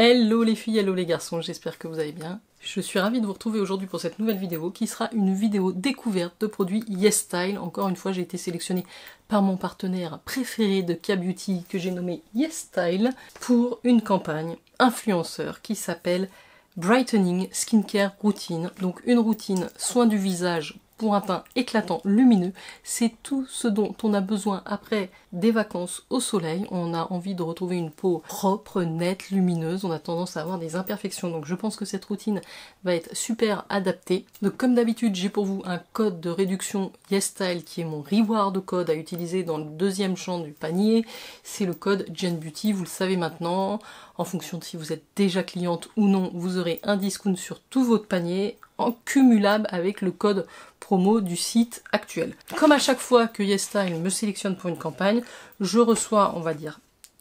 Hello les filles, hello les garçons, j'espère que vous allez bien. Je suis ravie de vous retrouver aujourd'hui pour cette nouvelle vidéo qui sera une vidéo découverte de produits YesStyle. Encore une fois, j'ai été sélectionnée par mon partenaire préféré de K-Beauty que j'ai nommé YesStyle pour une campagne influenceur qui s'appelle Brightening Skincare Routine. Donc une routine soin du visage pour un teint éclatant, lumineux. C'est tout ce dont on a besoin après des vacances au soleil. On a envie de retrouver une peau propre, nette, lumineuse. On a tendance à avoir des imperfections. Donc je pense que cette routine va être super adaptée. Donc comme d'habitude, j'ai pour vous un code de réduction YesStyle qui est mon reward code à utiliser dans le deuxième champ du panier. C'est le code JenBeauty, vous le savez maintenant. En fonction de si vous êtes déjà cliente ou non, vous aurez un discount sur tout votre panier en cumulable avec le code promo du site actuel. Comme à chaque fois que YesStyle me sélectionne pour une campagne, je reçois, on va dire,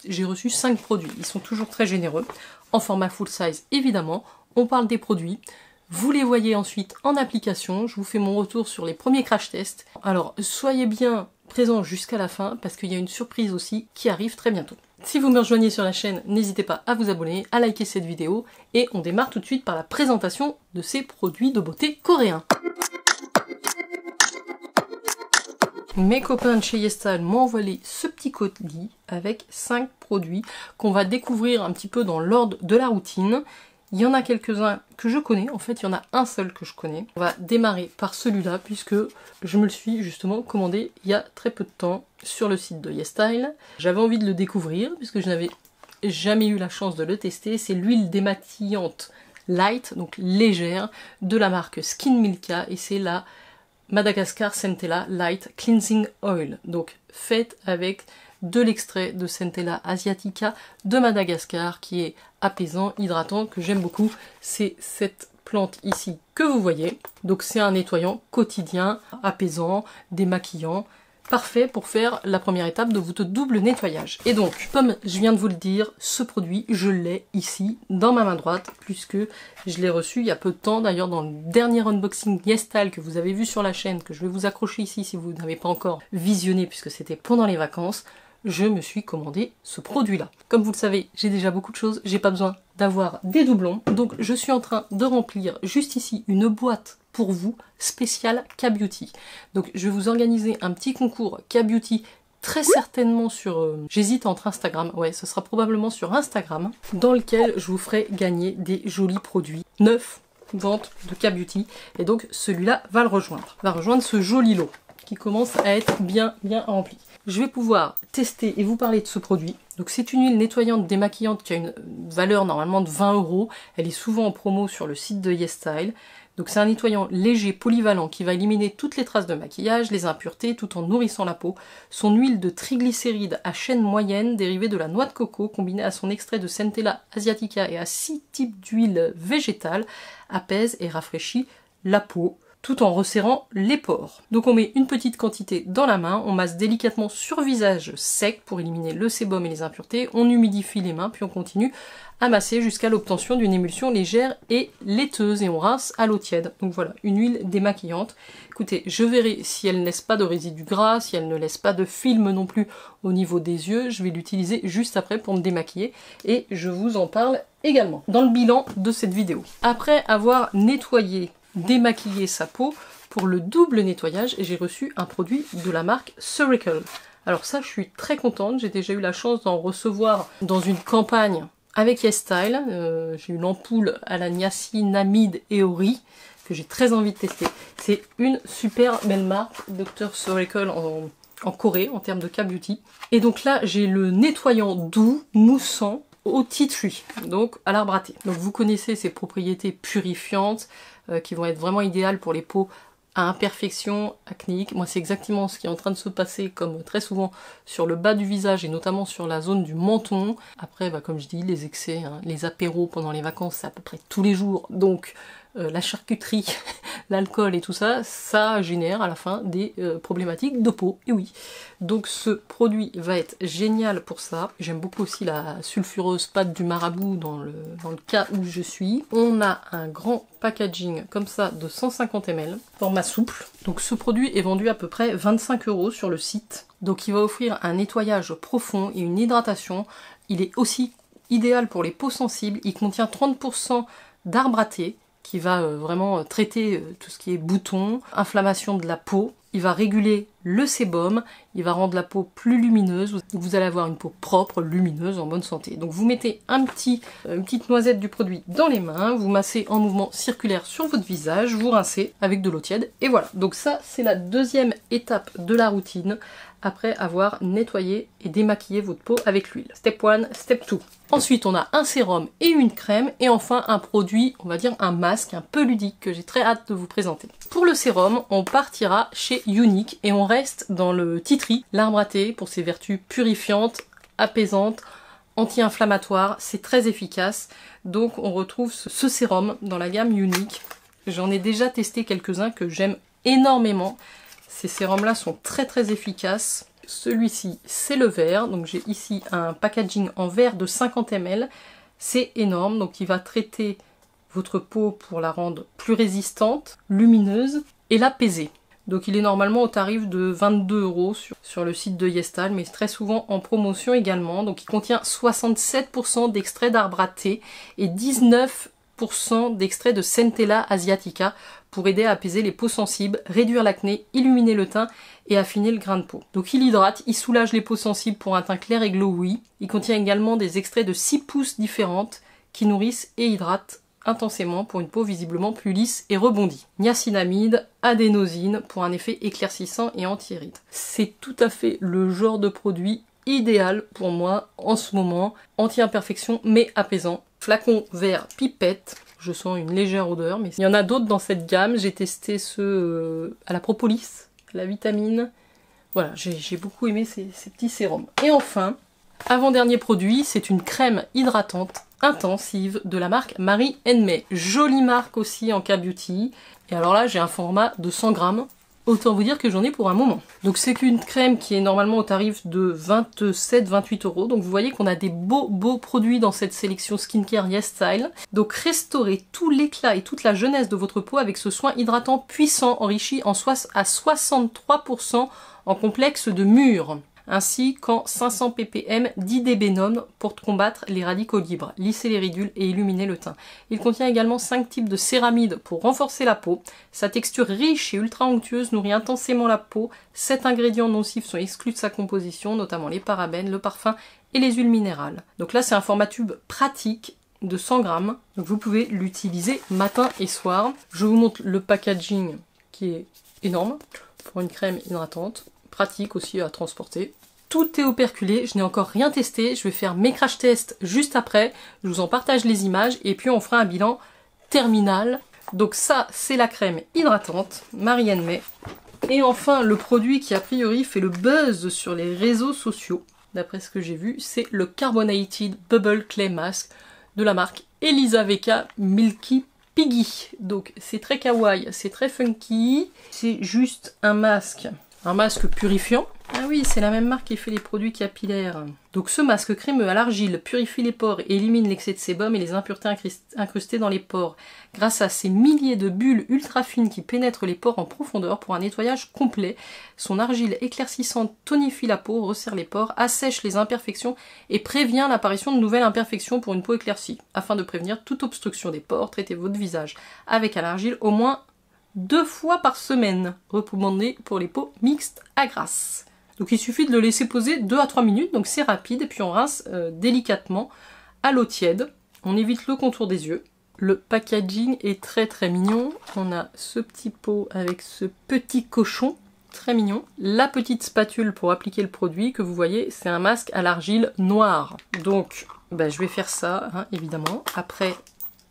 j'ai reçu 5 produits. Ils sont toujours très généreux, en format full size évidemment. On parle des produits. Vous les voyez ensuite en application. Je vous fais mon retour sur les premiers crash tests. Alors, soyez bien présents jusqu'à la fin parce qu'il y a une surprise aussi qui arrive très bientôt. Si vous me rejoignez sur la chaîne, n'hésitez pas à vous abonner, à liker cette vidéo et on démarre tout de suite par la présentation de ces produits de beauté coréens. Mes copains de chez YesStyle m'ont envoyé ce petit colis avec 5 produits qu'on va découvrir un petit peu dans l'ordre de la routine. Il y en a quelques-uns que je connais, en fait il y en a un seul que je connais. On va démarrer par celui-là puisque je me le suis justement commandé il y a très peu de temps sur le site de YesStyle. J'avais envie de le découvrir puisque je n'avais jamais eu la chance de le tester. C'est l'huile démaquillante light, donc légère, de la marque Skin Milka et c'est la Madagascar Centella Light Cleansing Oil. Donc faite avec de l'extrait de Centella asiatica de Madagascar qui est apaisant, hydratant, que j'aime beaucoup. C'est cette plante ici que vous voyez. Donc c'est un nettoyant quotidien, apaisant, démaquillant, parfait pour faire la première étape de votre double nettoyage. Et donc, comme je viens de vous le dire, ce produit, je l'ai ici dans ma main droite, puisque je l'ai reçu il y a peu de temps. D'ailleurs, dans le dernier unboxing YesStyle que vous avez vu sur la chaîne, que je vais vous accrocher ici si vous n'avez pas encore visionné, puisque c'était pendant les vacances, je me suis commandé ce produit-là. Comme vous le savez, j'ai déjà beaucoup de choses, j'ai pas besoin d'avoir des doublons. Donc je suis en train de remplir juste ici une boîte pour vous, spéciale K-Beauty. Donc je vais vous organiser un petit concours K-Beauty, très certainement sur... j'hésite entre Instagram, ouais, ce sera probablement sur Instagram, dans lequel je vous ferai gagner des jolis produits neufs, vente de K-Beauty. Et donc celui-là va le rejoindre, va rejoindre ce joli lot qui commence à être bien rempli. Je vais pouvoir tester et vous parler de ce produit. Donc c'est une huile nettoyante démaquillante qui a une valeur normalement de 20 €. Elle est souvent en promo sur le site de YesStyle. Donc c'est un nettoyant léger, polyvalent, qui va éliminer toutes les traces de maquillage, les impuretés, tout en nourrissant la peau. Son huile de triglycérides à chaîne moyenne, dérivée de la noix de coco, combinée à son extrait de Centella asiatica et à 6 types d'huile végétale, apaise et rafraîchit la peau, tout en resserrant les pores. Donc on met une petite quantité dans la main, on masse délicatement sur visage sec pour éliminer le sébum et les impuretés, on humidifie les mains, puis on continue à masser jusqu'à l'obtention d'une émulsion légère et laiteuse et on rince à l'eau tiède. Donc voilà, une huile démaquillante. Écoutez, je verrai si elle ne laisse pas de résidus gras, si elle ne laisse pas de film non plus au niveau des yeux, je vais l'utiliser juste après pour me démaquiller et je vous en parle également dans le bilan de cette vidéo. Après avoir nettoyé, démaquiller sa peau, pour le double nettoyage, j'ai reçu un produit de la marque Ceuracle. Alors ça, je suis très contente, j'ai déjà eu la chance d'en recevoir dans une campagne avec YesStyle. J'ai eu l'ampoule à la niacinamide et au riz que j'ai très envie de tester. C'est une super belle marque, Dr. Ceuracle en Corée, en termes de K-Beauty. Et donc là, j'ai le nettoyant doux, moussant, au tea tree, donc à l'arbre à thé. Donc vous connaissez ces propriétés purifiantes qui vont être vraiment idéales pour les peaux à imperfection acnéique. Moi c'est exactement ce qui est en train de se passer comme très souvent sur le bas du visage et notamment sur la zone du menton. Après comme je dis, les excès, hein, les apéros pendant les vacances c'est à peu près tous les jours, donc la charcuterie, l'alcool et tout ça, ça génère à la fin des problématiques de peau, et oui. Donc ce produit va être génial pour ça. J'aime beaucoup aussi la sulfureuse pâte du marabout dans le cas où je suis. On a un grand packaging comme ça de 150 ml, format souple. Donc ce produit est vendu à peu près 25 € sur le site. Donc il va offrir un nettoyage profond et une hydratation. Il est aussi idéal pour les peaux sensibles. Il contient 30% d'arbre à thé, qui va vraiment traiter tout ce qui est boutons, inflammation de la peau. Il va réguler le sébum, il va rendre la peau plus lumineuse. Vous allez avoir une peau propre, lumineuse, en bonne santé. Donc vous mettez une petite noisette du produit dans les mains, vous massez en mouvement circulaire sur votre visage, vous rincez avec de l'eau tiède, et voilà. Donc ça, c'est la deuxième étape de la routine, après avoir nettoyé et démaquillé votre peau avec l'huile. Step 1, step 2. Ensuite, on a un sérum et une crème, et enfin un produit, on va dire un masque un peu ludique que j'ai très hâte de vous présenter. Pour le sérum, on partira chez Unique et on reste dans le tea tree, l'arbre à thé, pour ses vertus purifiantes, apaisantes, anti-inflammatoires. C'est très efficace. Donc on retrouve ce sérum dans la gamme Unique. J'en ai déjà testé quelques-uns que j'aime énormément. Ces sérums-là sont très très efficaces. Celui-ci, c'est le verre. Donc j'ai ici un packaging en verre de 50 ml. C'est énorme. Donc il va traiter votre peau pour la rendre plus résistante, lumineuse et l'apaiser. Donc il est normalement au tarif de 22 € sur le site de Yestal, mais très souvent en promotion également. Donc il contient 67% d'extrait d'arbre à thé et 19% d'extrait de Centella asiatica pour aider à apaiser les peaux sensibles, réduire l'acné, illuminer le teint et affiner le grain de peau. Donc il hydrate, il soulage les peaux sensibles pour un teint clair et glowy. Il contient également des extraits de 6 pousses différentes qui nourrissent et hydratent intensément pour une peau visiblement plus lisse et rebondie. Niacinamide, adénosine pour un effet éclaircissant et anti-rides. C'est tout à fait le genre de produit idéal pour moi en ce moment. Anti-imperfection mais apaisant. Flacon vert pipette. Je sens une légère odeur, mais il y en a d'autres dans cette gamme. J'ai testé ceux à la propolis, la vitamine. Voilà, j'ai beaucoup aimé ces petits sérums. Et enfin, avant-dernier produit, c'est une crème hydratante intensive de la marque Marie May. Jolie marque aussi en K-Beauty. Et alors là, j'ai un format de 100 grammes. Autant vous dire que j'en ai pour un moment. Donc c'est une crème qui est normalement au tarif de 27-28 €. Donc vous voyez qu'on a des beaux produits dans cette sélection Skincare YesStyle. Donc restaurez tout l'éclat et toute la jeunesse de votre peau avec ce soin hydratant puissant enrichi à 63% en complexe de mûre, ainsi qu'en 500 ppm d'idébénone pour combattre les radicaux libres, lisser les ridules et illuminer le teint. Il contient également 5 types de céramides pour renforcer la peau. Sa texture riche et ultra onctueuse nourrit intensément la peau. 7 ingrédients nocifs sont exclus de sa composition, notamment les parabènes, le parfum et les huiles minérales. Donc là, c'est un format tube pratique de 100 grammes. Donc vous pouvez l'utiliser matin et soir. Je vous montre le packaging qui est énorme pour une crème hydratante. Pratique aussi à transporter. Tout est operculé, je n'ai encore rien testé, je vais faire mes crash tests juste après, je vous en partage les images et puis on fera un bilan terminal. Donc ça, c'est la crème hydratante, Marie May. Et enfin, le produit qui a priori fait le buzz sur les réseaux sociaux, d'après ce que j'ai vu, c'est le Carbonated Bubble Clay Mask de la marque Elizaveka Milky Piggy. Donc c'est très kawaii, c'est très funky, c'est juste un masque purifiant. Ah oui, c'est la même marque qui fait les produits capillaires. Donc ce masque crémeux à l'argile purifie les pores et élimine l'excès de sébum et les impuretés incrustées dans les pores. Grâce à ces milliers de bulles ultra fines qui pénètrent les pores en profondeur pour un nettoyage complet, son argile éclaircissante tonifie la peau, resserre les pores, assèche les imperfections et prévient l'apparition de nouvelles imperfections pour une peau éclaircie. Afin de prévenir toute obstruction des pores, traitez votre visage avec un argile au moins 2 fois par semaine, recommandé pour les peaux mixtes à grasse. Donc il suffit de le laisser poser 2 à 3 minutes, donc c'est rapide, et puis on rince délicatement à l'eau tiède. On évite le contour des yeux. Le packaging est très mignon. On a ce petit pot avec ce petit cochon, très mignon. La petite spatule pour appliquer le produit, que vous voyez, c'est un masque à l'argile noire. Donc je vais faire ça, hein, évidemment, après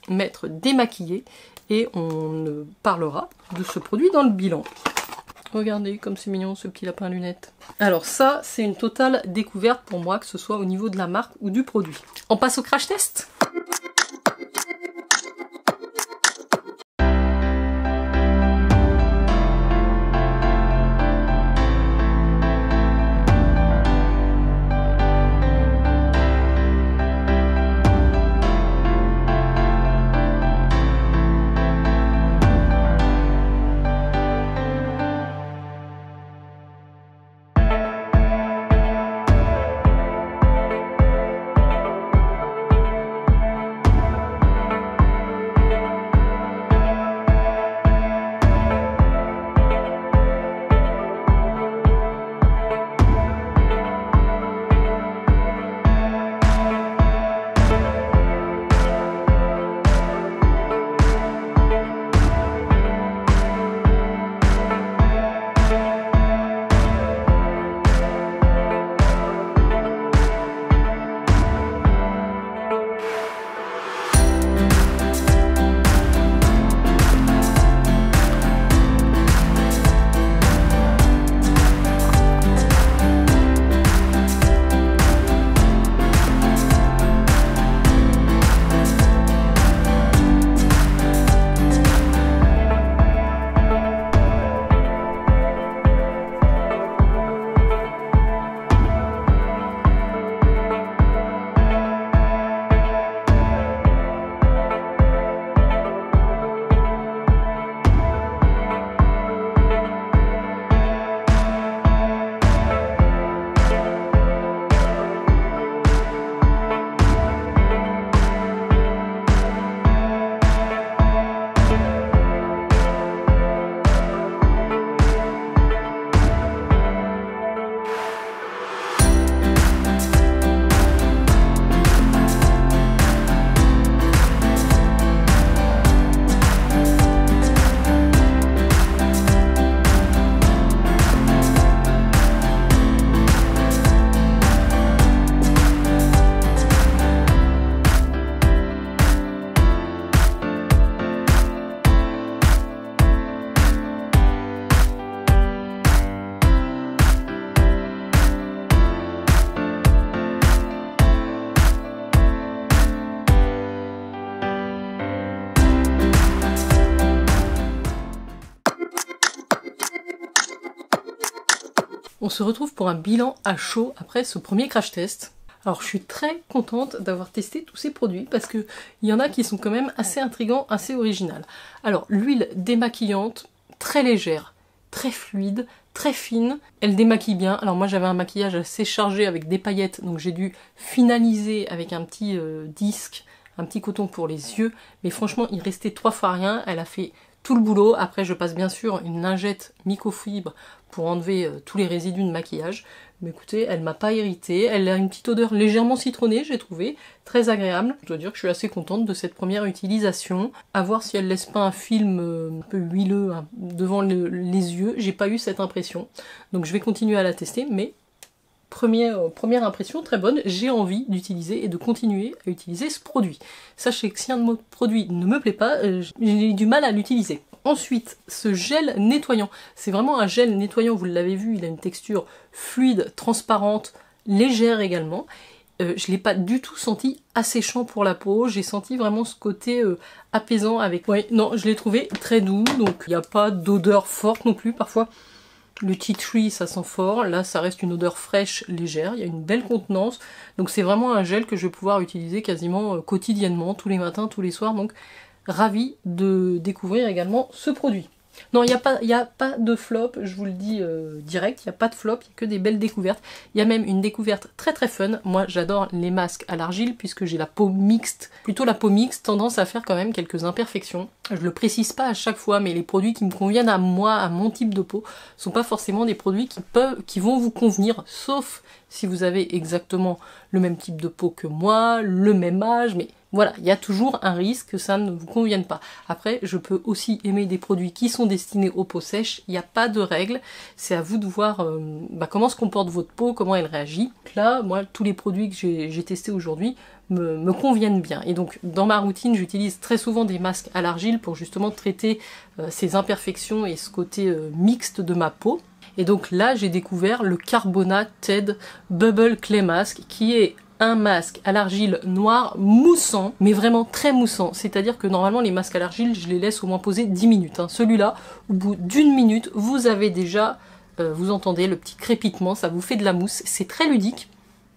m'être démaquillée. Et on parlera de ce produit dans le bilan. Regardez comme c'est mignon ce petit lapin à lunettes. Alors ça, c'est une totale découverte pour moi, que ce soit au niveau de la marque ou du produit. On passe au crash test ? On se retrouve pour un bilan à chaud après ce premier crash test. Alors je suis très contente d'avoir testé tous ces produits parce que il y en a qui sont quand même assez intrigants, assez originales. Alors l'huile démaquillante, très légère, très fluide, très fine, elle démaquille bien. Alors moi j'avais un maquillage assez chargé avec des paillettes, donc j'ai dû finaliser avec un petit disque, un petit coton pour les yeux, mais franchement il restait 3 fois rien, elle a fait tout le boulot. Après je passe bien sûr une lingette microfibre pour enlever tous les résidus de maquillage. Mais écoutez, elle m'a pas irritée, elle a une petite odeur légèrement citronnée, j'ai trouvé, très agréable. Je dois dire que je suis assez contente de cette première utilisation. À voir si elle laisse pas un film un peu huileux devant les yeux, j'ai pas eu cette impression. Donc je vais continuer à la tester, mais première impression très bonne, j'ai envie d'utiliser et de continuer à utiliser ce produit. Sachez que si un de mes produits ne me plaît pas, j'ai du mal à l'utiliser. Ensuite, ce gel nettoyant, c'est vraiment un gel nettoyant, vous l'avez vu, il a une texture fluide, transparente, légère également. Je ne l'ai pas du tout senti asséchant pour la peau, j'ai senti vraiment ce côté apaisant avec... Ouais, non, je l'ai trouvé très doux, donc il n'y a pas d'odeur forte non plus, parfois le tea tree ça sent fort, là ça reste une odeur fraîche, légère, il y a une belle contenance, donc c'est vraiment un gel que je vais pouvoir utiliser quasiment quotidiennement, tous les matins, tous les soirs, donc ravie de découvrir également ce produit. Non, il n'y a pas de flop, je vous le dis direct, il n'y a pas de flop, il n'y a que des belles découvertes. Il y a même une découverte très très fun. Moi j'adore les masques à l'argile puisque j'ai la peau mixte. Plutôt la peau mixte, tendance à faire quand même quelques imperfections. Je le précise pas à chaque fois, mais les produits qui me conviennent à moi, à mon type de peau, sont pas forcément des produits qui vont vous convenir, sauf si vous avez exactement le même type de peau que moi, le même âge, mais... Voilà, il y a toujours un risque que ça ne vous convienne pas. Après, je peux aussi aimer des produits qui sont destinés aux peaux sèches. Il n'y a pas de règle. C'est à vous de voir comment se comporte votre peau, comment elle réagit. Là, moi, tous les produits que j'ai testés aujourd'hui me conviennent bien. Et donc, dans ma routine, j'utilise très souvent des masques à l'argile pour justement traiter ces imperfections et ce côté mixte de ma peau. Et donc là, j'ai découvert le Carbona TED Bubble Clay Mask qui est un masque à l'argile noir moussant, mais vraiment très moussant. C'est-à-dire que normalement les masques à l'argile, je les laisse au moins poser 10 minutes. Hein. Celui-là, au bout d'1 minute, vous avez déjà, vous entendez le petit crépitement, ça vous fait de la mousse. C'est très ludique.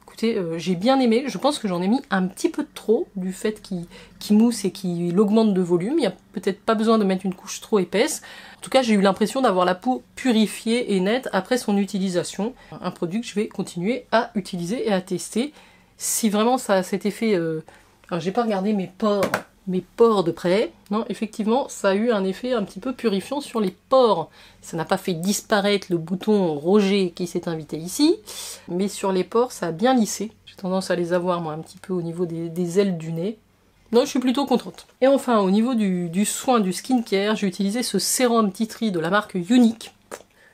Écoutez, j'ai bien aimé. Je pense que j'en ai mis un petit peu de trop du fait qu'il mousse et qu'il augmente de volume. Il n'y a peut-être pas besoin de mettre une couche trop épaisse. En tout cas, j'ai eu l'impression d'avoir la peau purifiée et nette après son utilisation. Un produit que je vais continuer à utiliser et à tester. Si vraiment ça a cet effet... Alors j'ai pas regardé mes pores de près. Non, effectivement, ça a eu un effet un petit peu purifiant sur les pores. Ça n'a pas fait disparaître le bouton Roger qui s'est invité ici, mais sur les pores, ça a bien lissé. J'ai tendance à les avoir, moi, un petit peu au niveau des ailes du nez. Non, je suis plutôt contente. Et enfin, au niveau du soin, du skincare, j'ai utilisé ce sérum tea tree de la marque Unique.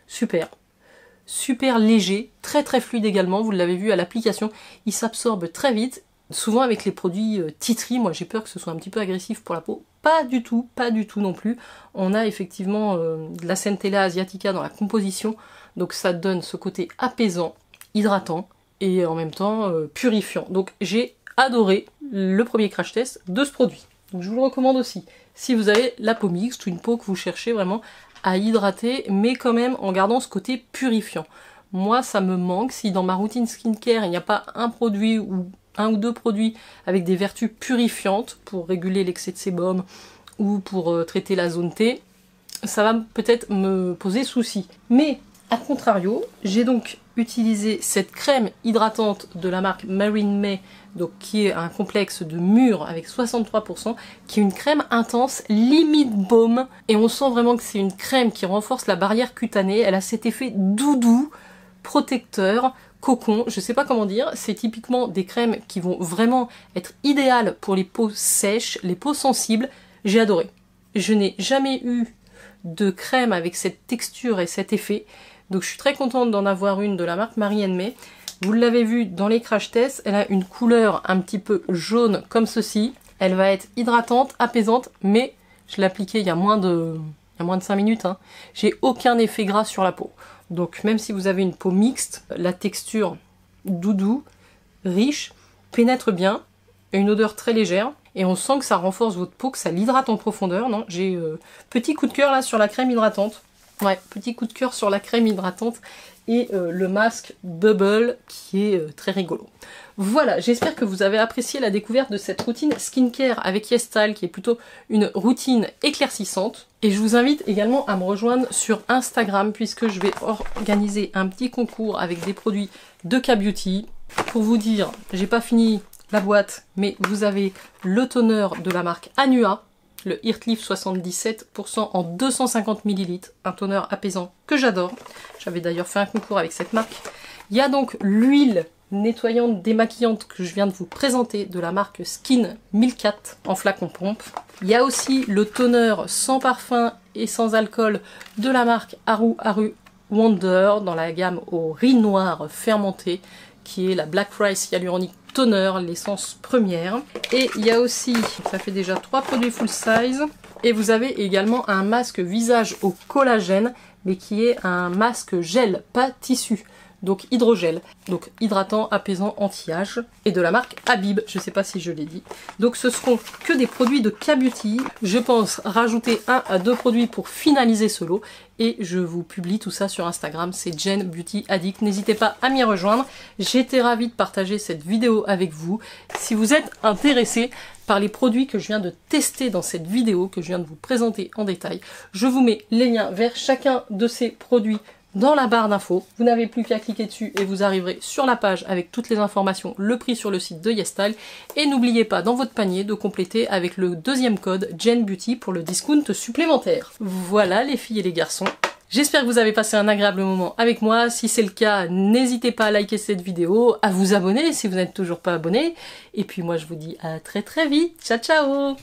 Super. Super léger, très très fluide également, vous l'avez vu à l'application, il s'absorbe très vite. Souvent avec les produits tea tree, moi j'ai peur que ce soit un petit peu agressif pour la peau. Pas du tout non plus. On a effectivement de la Centella asiatica dans la composition, donc ça donne ce côté apaisant, hydratant et en même temps purifiant. Donc j'ai adoré le premier crash test de ce produit. Donc je vous le recommande aussi. Si vous avez la peau mixte ou une peau que vous cherchez vraiment à hydrater, mais quand même en gardant ce côté purifiant. Moi, ça me manque. Si dans ma routine skincare, il n'y a pas un produit ou un ou deux produits avec des vertus purifiantes pour réguler l'excès de sébum ou pour traiter la zone T, ça va peut-être me poser souci. Mais, à contrario, j'ai donc utilisé cette crème hydratante de la marque Marine May, donc qui est un complexe de mûre avec 63%, qui est une crème intense, limite baume, et on sent vraiment que c'est une crème qui renforce la barrière cutanée. Elle a cet effet doudou, protecteur, cocon, je sais pas comment dire, c'est typiquement des crèmes qui vont vraiment être idéales pour les peaux sèches, les peaux sensibles. J'ai adoré. Je n'ai jamais eu de crème avec cette texture et cet effet, donc je suis très contente d'en avoir une de la marque Marine May. Vous l'avez vu dans les crash tests, elle a une couleur un petit peu jaune comme ceci. Elle va être hydratante, apaisante, mais je l'ai appliquée il y a moins de 5 minutes. Hein. J'ai aucun effet gras sur la peau. Donc même si vous avez une peau mixte, la texture doudou, riche, pénètre bien, une odeur très légère. Et on sent que ça renforce votre peau, que ça l'hydrate en profondeur. Non, j'ai petit coup de cœur là sur la crème hydratante. Ouais, petit coup de cœur sur la crème hydratante et le masque Bubble qui est très rigolo. Voilà, j'espère que vous avez apprécié la découverte de cette routine skincare avec YesStyle qui est plutôt une routine éclaircissante. Et je vous invite également à me rejoindre sur Instagram puisque je vais organiser un petit concours avec des produits de K-Beauty. Pour vous dire, j'ai pas fini la boîte, mais vous avez le toner de la marque Anua, le Heartleaf 77% en 250 ml, un toner apaisant que j'adore. J'avais d'ailleurs fait un concours avec cette marque. Il y a donc l'huile nettoyante démaquillante que je viens de vous présenter de la marque Skin 1004 en flacon pompe. Il y a aussi le toner sans parfum et sans alcool de la marque Haru Haru Wonder dans la gamme au riz noir fermenté qui est la Black Rice Hyaluronic Toner, l'essence première. Et il y a aussi, ça fait déjà 3 produits full size, et vous avez également un masque visage au collagène, mais qui est un masque gel, pas tissu. Donc hydrogel, donc hydratant, apaisant, anti-âge, et de la marque Habib, je sais pas si je l'ai dit. Donc ce seront que des produits de K-Beauty. Je pense rajouter 1 à 2 produits pour finaliser ce lot, et je vous publie tout ça sur Instagram, c'est Jen Beauty Addict. N'hésitez pas à m'y rejoindre, j'étais ravie de partager cette vidéo avec vous. Si vous êtes intéressé par les produits que je viens de tester dans cette vidéo, que je viens de vous présenter en détail, je vous mets les liens vers chacun de ces produits dans la barre d'infos. Vous n'avez plus qu'à cliquer dessus et vous arriverez sur la page avec toutes les informations, le prix sur le site de YesStyle. Et n'oubliez pas dans votre panier de compléter avec le deuxième code Jen Beauty pour le discount supplémentaire. Voilà les filles et les garçons. J'espère que vous avez passé un agréable moment avec moi. Si c'est le cas, n'hésitez pas à liker cette vidéo, à vous abonner si vous n'êtes toujours pas abonné. Et puis moi je vous dis à très vite. Ciao ciao!